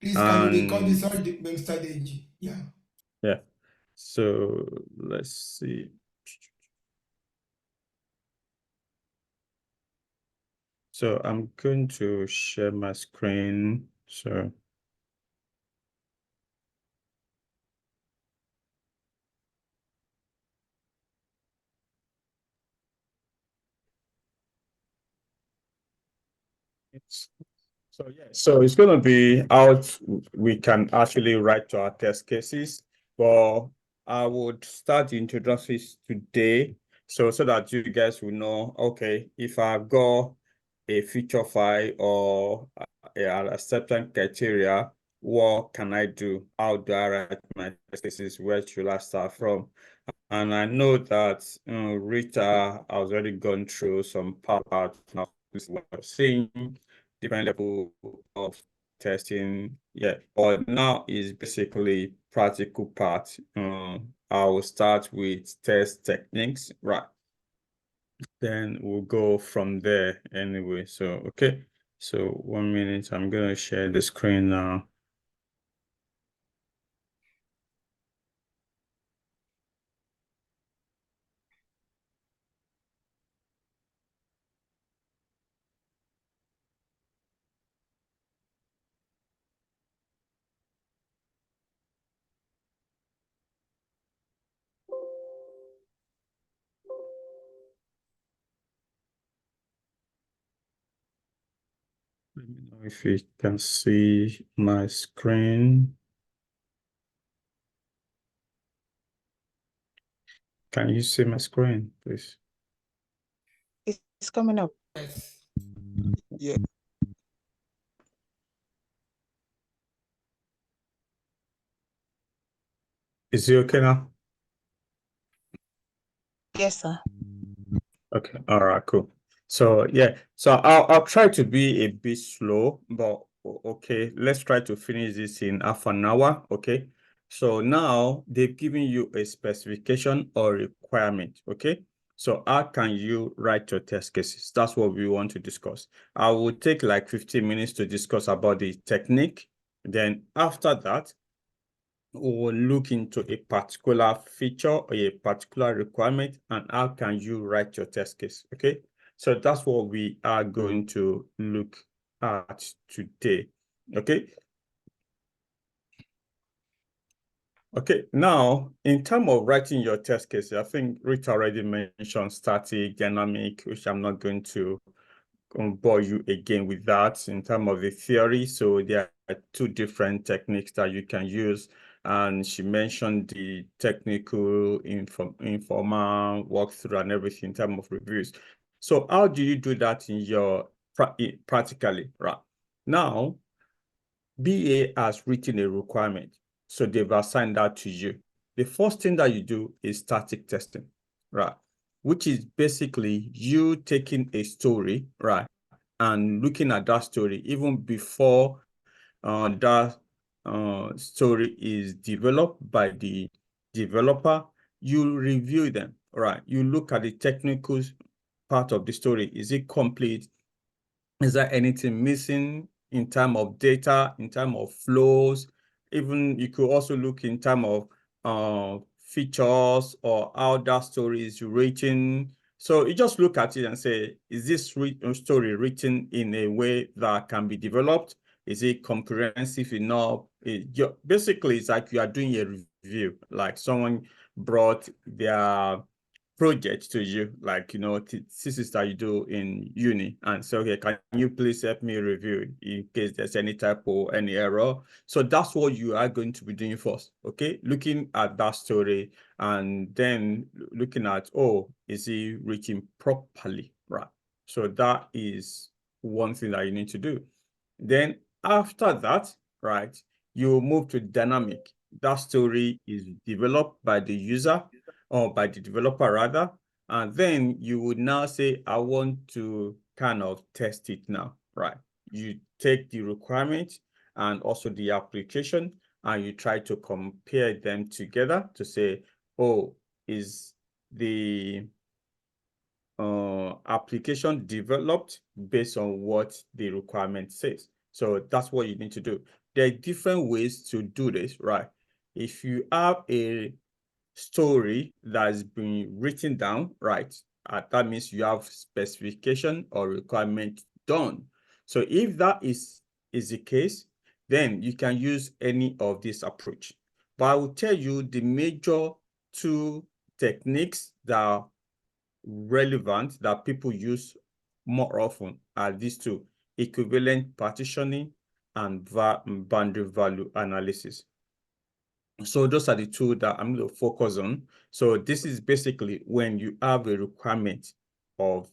Please, can you record this? And Sorry, Mr. Deji. Yeah. yeah, so let's see. So I'm going to share my screen. So it's so it's going to be out. We can actually write to our test cases, but I would start the introductions today, so that you guys will know. Okay, if I've got a feature file or an acceptance criteria, what can I do? How do I write my test cases? Where should I start from? And I know that Rita has already gone through some part now. We're seeing different level of testing. Yeah, but now is basically practical part. I will start with test techniques, right? Then we'll go from there anyway. So, okay. So 1 minute, I'm gonna share the screen now. Let me know if you can see my screen. Can you see my screen, please? It's coming up. Yes. Yeah. Is it okay now? Yes, sir. Okay. All right, cool. So yeah, so I'll try to be a bit slow, but okay, let's try to finish this in half an hour. Okay. So now they've given you a specification or requirement. Okay. So how can you write your test cases? That's what we want to discuss. I will take like 15 minutes to discuss about the technique. Then after that, we'll look into a particular feature or a particular requirement and how can you write your test case. Okay, so that's what we are going to look at today. Okay, now in terms of writing your test case, I think Rita already mentioned static, dynamic, which I'm not going to bore you again with that in terms of the theory. So there are two different techniques that you can use. And she mentioned the technical informal walkthrough and everything in terms of reviews. So how do you do that in your practically, right? Now, BA has written a requirement. So they've assigned that to you. The first thing that you do is static testing, right? Which is basically you taking a story, right? And looking at that story even before that story is developed by the developer, you review them, right? You look at the technical part of the story. Is it complete? Is there anything missing in terms of data, in terms of flows? Even you could also look in terms of features or how that story is written. So you just look at it and say, is this story written in a way that can be developed? Is it comprehensive enough? Basically, it's like you are doing a review, like someone brought their project to you, like, thesis that you do in uni, and so, okay, can you please help me review in case there's any typo, any error? So that's what you are going to be doing first, okay? Looking at that story and then looking at, oh, is it written properly, right? So that is one thing that you need to do. Then after that, right, you move to dynamic. That story is developed by the user or by the developer rather, and then you would now say, I want to kind of test it now, right? You take the requirement and also the application and you try to compare them together to say, oh, is the application developed based on what the requirement says? So that's what you need to do. there are different ways to do this, right? If you have a story that has been written down, right, that means you have specification or requirement done. So if that is the case, then you can use any of this approach. But I will tell you the major two techniques that are relevant that people use more often are these two: equivalent partitioning and boundary value analysis. So those are the two that I'm going to focus on. So this is basically when you have a requirement of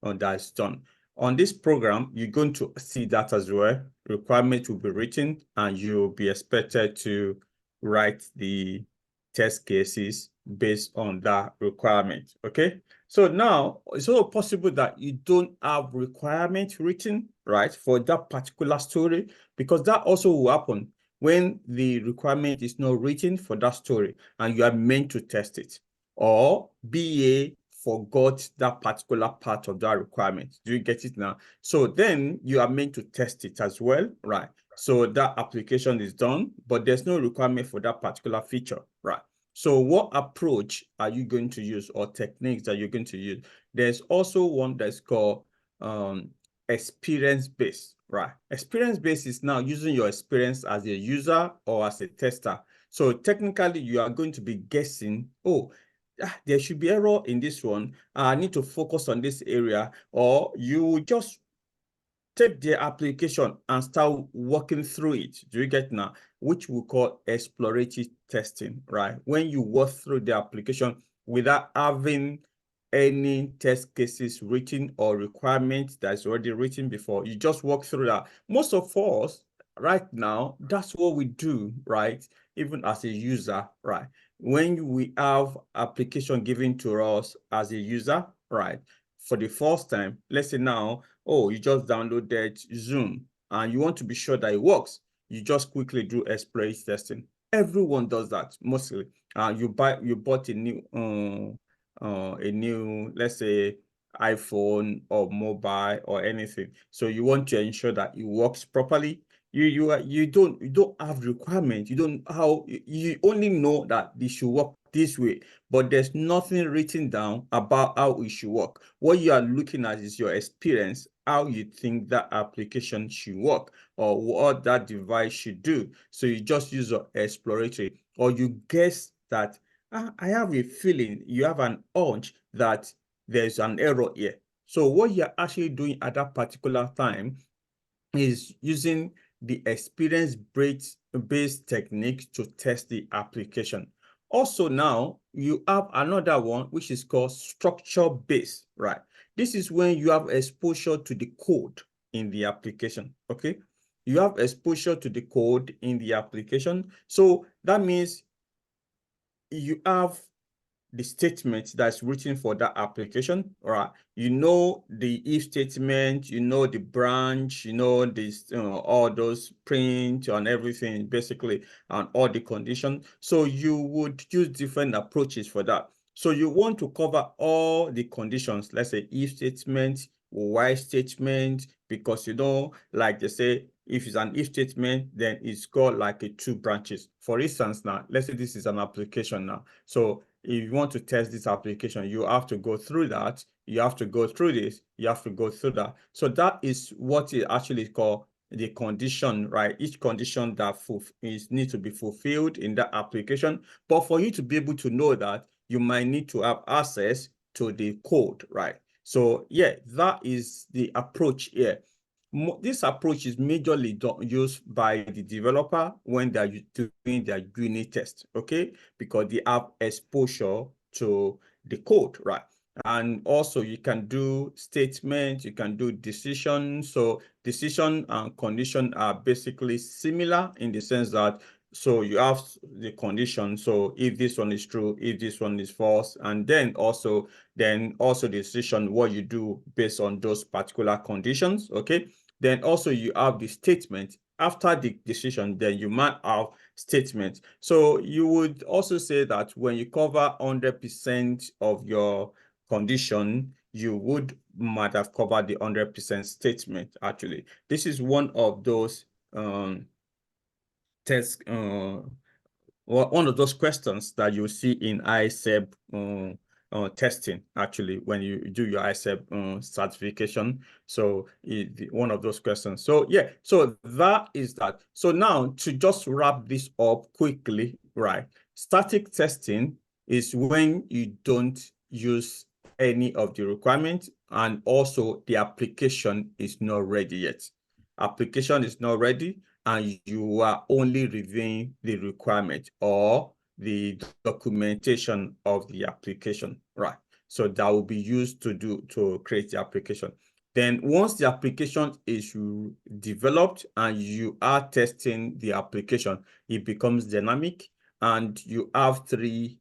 that's done. On this program, you're going to see that as well. Requirement will be written and you'll be expected to write the test cases based on that requirement. Okay. So now it's also possible that you don't have requirement written, right, for that particular story, because that also will happen when the requirement is not written for that story and you are meant to test it, or BA forgot that particular part of that requirement. Do you get it now? So then you are meant to test it as well, right? So that application is done, but there's no requirement for that particular feature, right? So what approach are you going to use, or techniques that you're going to use? There's also one that's called experience-based, right? Experience-based is now using your experience as a user or as a tester. So technically, you are going to be guessing, oh, there should be error in this one. I need to focus on this area. Or you just take the application and start working through it. Do you get now? Which we call exploratory testing, right? When you work through the application without having any test cases written or requirements that's already written before, you just walk through that. Most of us right now, that's what we do, right? Even as a user, right? When we have application given to us as a user, right? For the first time, let's say now, oh, you just downloaded Zoom and you want to be sure that it works, you just quickly do exploratory testing. Everyone does that mostly. You bought a new let's say iPhone or mobile or anything, so you want to ensure that it works properly. You don't have requirements. You only know that this should work this way, but there's nothing written down about how it should work. What you are looking at is your experience, how you think that application should work or what that device should do. So you just use your exploratory, or you guess that I have a feeling, you have an hunch that there's an error here. So what you're actually doing at that particular time is using the experience-based technique to test the application. Also now, you have another one, which is called structure-based, right? This is when you have exposure to the code in the application, okay? You have exposure to the code in the application. So that means you have the statement that's written for that application, right? You know the if statement, you know the branch, you know this, all those print and everything, basically, and all the conditions. So you would use different approaches for that. So you want to cover all the conditions, let's say if statement, while statement, because like they say, if it's an if statement, then it's got like a two branches. For instance, now, let's say this is an application now. So if you want to test this application, you have to go through that. You have to go through this. You have to go through that. So that is what it actually called the condition, right? Each condition that needs to be fulfilled in that application. But for you to be able to know that, you might need to have access to the code, right? So yeah, that is the approach here. This approach is majorly used by the developer when they're doing their unit test, okay? Because they have exposure to the code, right? And also you can do statements, you can do decisions. So decision and condition are basically similar in the sense that, so you have the condition. So if this one is true, if this one is false, and then also the decision, what you do based on those particular conditions, okay? Then also you have the statement. After the decision, then you might have statement. So you would also say that when you cover 100% of your condition, you might have covered the 100% statement. Actually, this is one of those test, one of those questions that you see in ISEB testing, actually, when you do your ISEB certification. So one of those questions. So yeah, so that is that. So now to just wrap this up quickly, right? Static testing is when you don't use any of the requirements, and also the application is not ready yet. Application is not ready, and you are only reviewing the requirement or the documentation of the application, right? So that will be used to create the application. Then once the application is developed and you are testing the application, it becomes dynamic, and you have three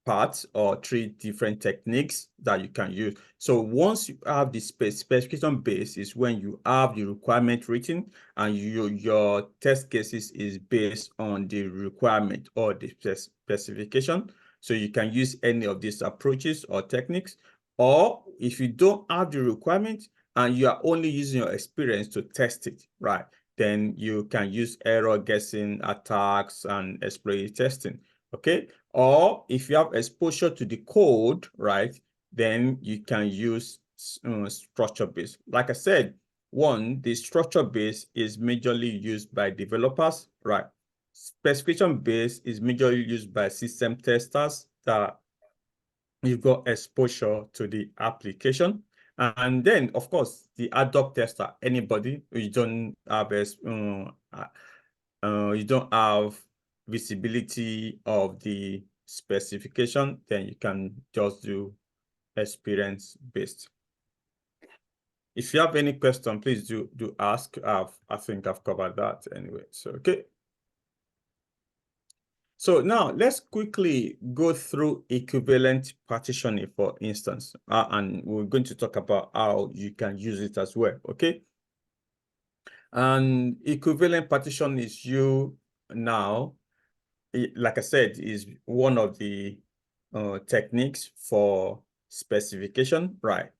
parts or three different techniques that you can use. So once you have the specification base is when you have the requirement written, and your test cases is based on the requirement or the specification. So you can use any of these approaches or techniques. Or if you don't have the requirement and you are only using your experience to test it, right, then you can use error guessing, attacks, and exploratory testing. Okay. Or if you have exposure to the code, right, then you can use structure based. Like I said, the structure base is majorly used by developers, right? Specification base is majorly used by system testers that you've got exposure to the application. And then, of course, the ad hoc tester, anybody who you don't have you don't have visibility of the specification, then you can just do experience based. If you have any question, please do ask. I think I've covered that anyway. So okay. So now let's quickly go through equivalent partitioning, for instance, and we're going to talk about how you can use it as well. Okay. And equivalent partition is like I said, is one of the techniques for specification, right?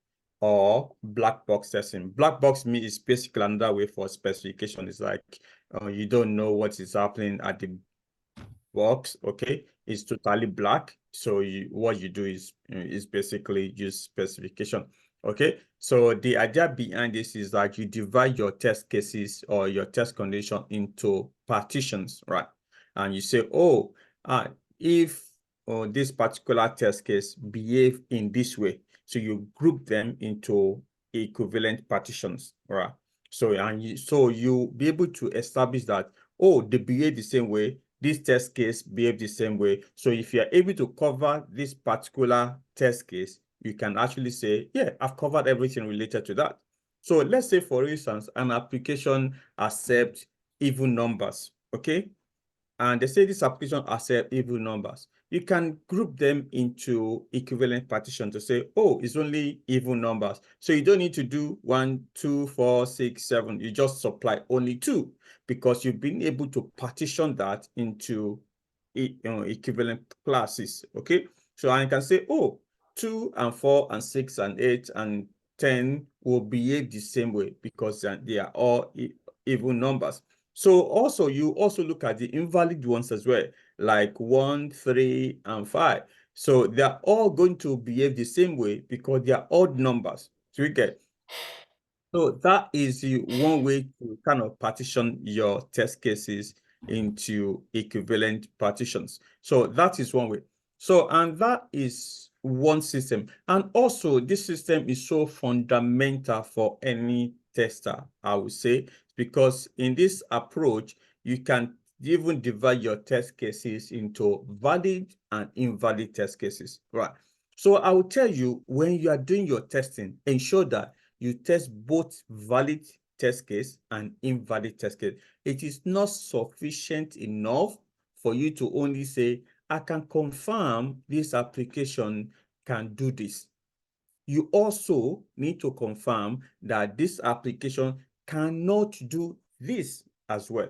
Or black box testing. Black box is basically another way for specification. It's like you don't know what is happening at the box. Okay, it's totally black. So what you do is basically use specification. Okay, so the idea behind this is that you divide your test cases or your test condition into partitions, right? And you say, oh, if this particular test case behave in this way, so you group them into equivalent partitions, right? So you be able to establish that, oh, they behave the same way, this test case behave the same way. So if you're able to cover this particular test case, you can actually say, yeah, I've covered everything related to that. So let's say, for instance, an application accepts even numbers, okay? And they say this application accepts even numbers. You can group them into equivalent partition to say, oh, it's only even numbers. So you don't need to do 1, 2, 4, 6, 7. You just supply only 2, because you've been able to partition that into equivalent classes. Okay. So I can say, oh, 2 and 4 and 6 and 8 and 10 will behave the same way because they are all even numbers. So also, you also look at the invalid ones as well, like 1, 3, and 5. So they're all going to behave the same way because they are odd numbers. So we get. So that is one way to kind of partition your test cases into equivalent partitions. So that is one way. So, and that is one system. And also, this system is so fundamental for any tester, I would say, because in this approach, you can even divide your test cases into valid and invalid test cases, right? So I will tell you, when you are doing your testing, ensure that you test both valid test case and invalid test case. It is not sufficient enough for you to only say, I can confirm this application can do this. You also need to confirm that this application cannot do this as well.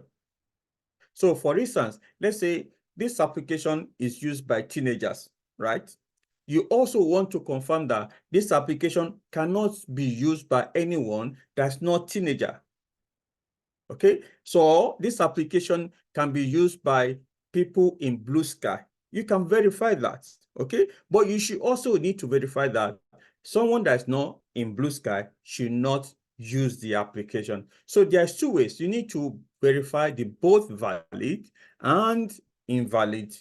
So for instance, let's say this application is used by teenagers, right? You also want to confirm that this application cannot be used by anyone that's not teenager. Okay, so this application can be used by people in Blue Sky. You can verify that, okay? But you should also need to verify that someone that is not in Blue Sky should not use the application. So there's two ways. You need to verify the both valid and invalid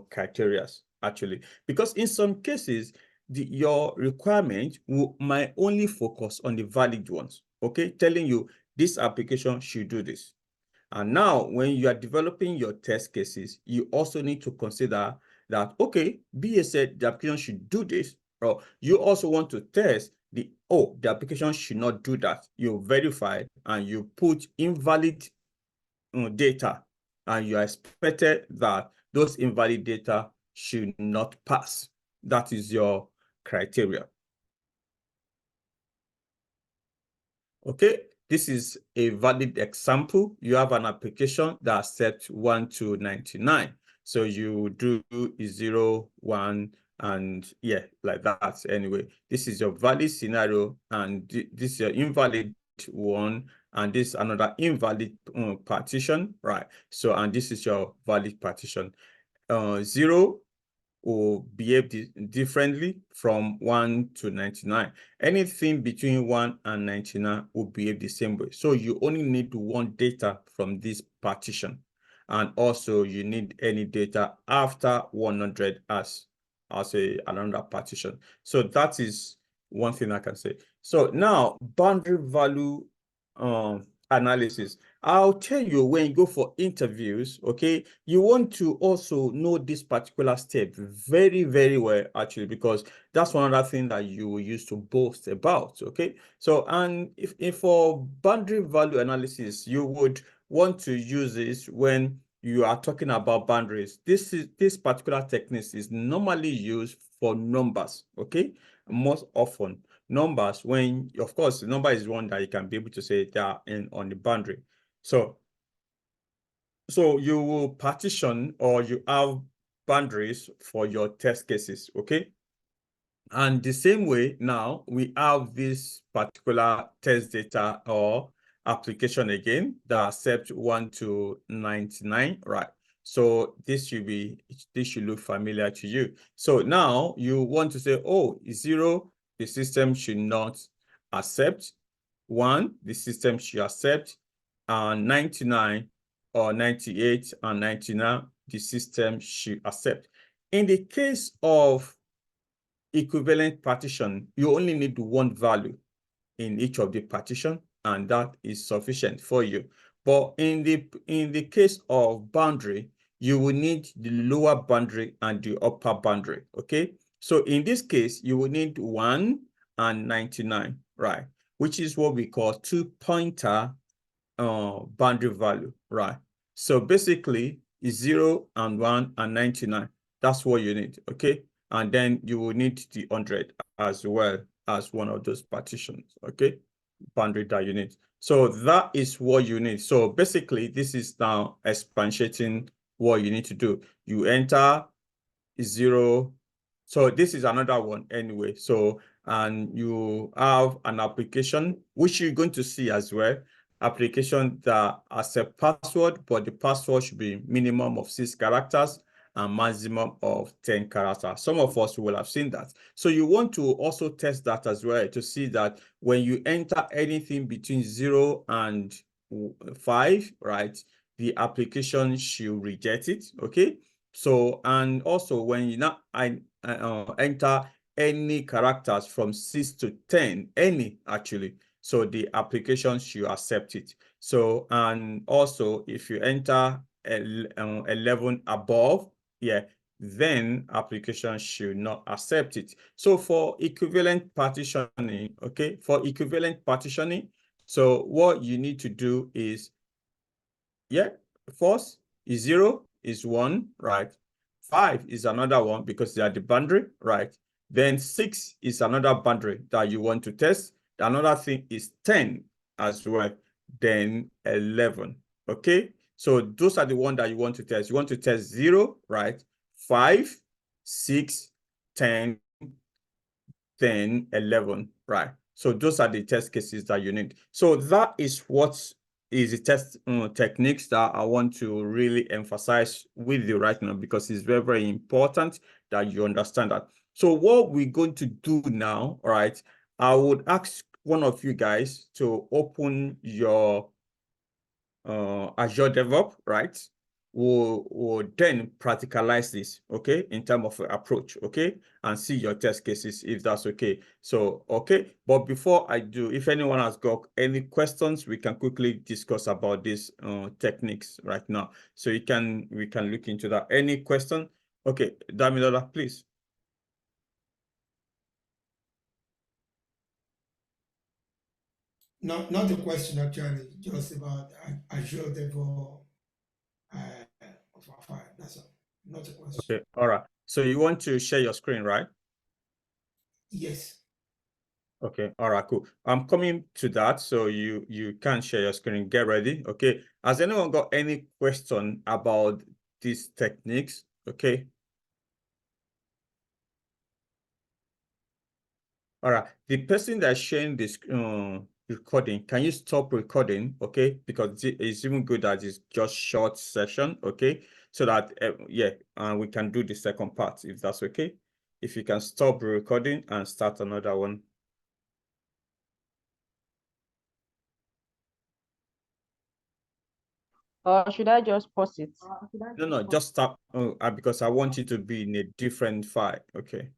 criteria, actually, because in some cases, your requirement might only focus on the valid ones, okay? Telling you this application should do this. And now when you are developing your test cases, you also need to consider that, okay, BA said the application should do this, or you also want to test the application should not do that. You verify and you put invalid data, and you are expected that those invalid data should not pass. That is your criteria. Okay, this is a valid example. You have an application that accepts 1 to 99. So you do 0, 1, and yeah, like that. Anyway, this is your valid scenario, and this is your invalid one, and this is another invalid partition, right? So, and this is your valid partition. 0 will behave differently from 1 to 99. Anything between 1 and 99 will behave the same way. So you only need one data from this partition. And also you need any data after 100 as another partition. So that is one thing I can say. So now boundary value analysis. I'll tell you, when you go for interviews, okay, you want to also know this particular step very, very well, actually, because that's one other thing that you will use to boast about, okay? So, and if for boundary value analysis, you would want to use this when you are talking about boundaries. This particular technique is normally used for numbers, okay? Most often numbers, when of course the number is one that you can be able to say they are on the boundary. So you will partition, or you have boundaries for your test cases, okay? And the same way, now we have this particular test data or application again that accepts 1 to 99, right? So this should look familiar to you. So now you want to say, 0, the system should not accept. 1, the system should accept. And 99 or 98 and 99, the system should accept. In the case of equivalent partition, you only need one value in each of the partition, and that is sufficient for you. But in the case of boundary, you will need the lower boundary and the upper boundary, okay? So in this case, you will need 1 and 99, right? Which is what we call two-pointer boundary value, right? So basically, it's 0 and 1 and 99. That's what you need, okay? And then you will need the 100 as well as one of those partitions, okay? Boundary that you need. So that is what you need. So basically, this is now expatiating what you need to do. You enter 0. So this is another one anyway. So, and you have an application, which you're going to see as well. Application that accept password, but the password should be minimum of 6 characters and maximum of 10 characters. Some of us will have seen that. So you want to also test that as well to see that when you enter anything between 0 and 5, right, the application should reject it, okay? So, and also when you now enter any characters from 6 to 10, any actually, so the application should accept it. So, and also if you enter 11 above, yeah, then application should not accept it. So for equivalent partitioning, okay, for equivalent partitioning, so what you need to do is, yeah, first is 0 is 1, right? 5 is another one because they are the boundary, right? Then 6 is another boundary that you want to test. Another thing is 10 as well. Then 11, okay? So those are the ones that you want to test. You want to test 0, right? 5, 6, 10, then 11, right? So those are the test cases that you need. So that is what is the test techniques that I want to really emphasize with you right now, because it's very, very important that you understand that. So what we're going to do now, all right, I would ask one of you guys to open your Azure DevOps, right? We'll then practicalize this, okay, in terms of approach, okay, and see your test cases if that's okay. So, okay, but before I do, if anyone has got any questions, we can quickly discuss about these techniques right now. So we can look into that. Any question? Okay, Damilola, please. Not a question actually, just about Azure DevOps. Fine, that's all. Not a question. Okay, all right. So you want to share your screen, right? Yes. Okay, all right, cool. I'm coming to that, so you can share your screen. Get ready. Okay. Has anyone got any question about these techniques? Okay. All right. The person that's sharing this recording, can you stop recording? Okay, because it's even good that it's just short session. Okay, so that yeah, and we can do the second part if that's okay. If you can stop recording and start another one. Or should I just pause it? No, just stop because I want you to be in a different file. Okay.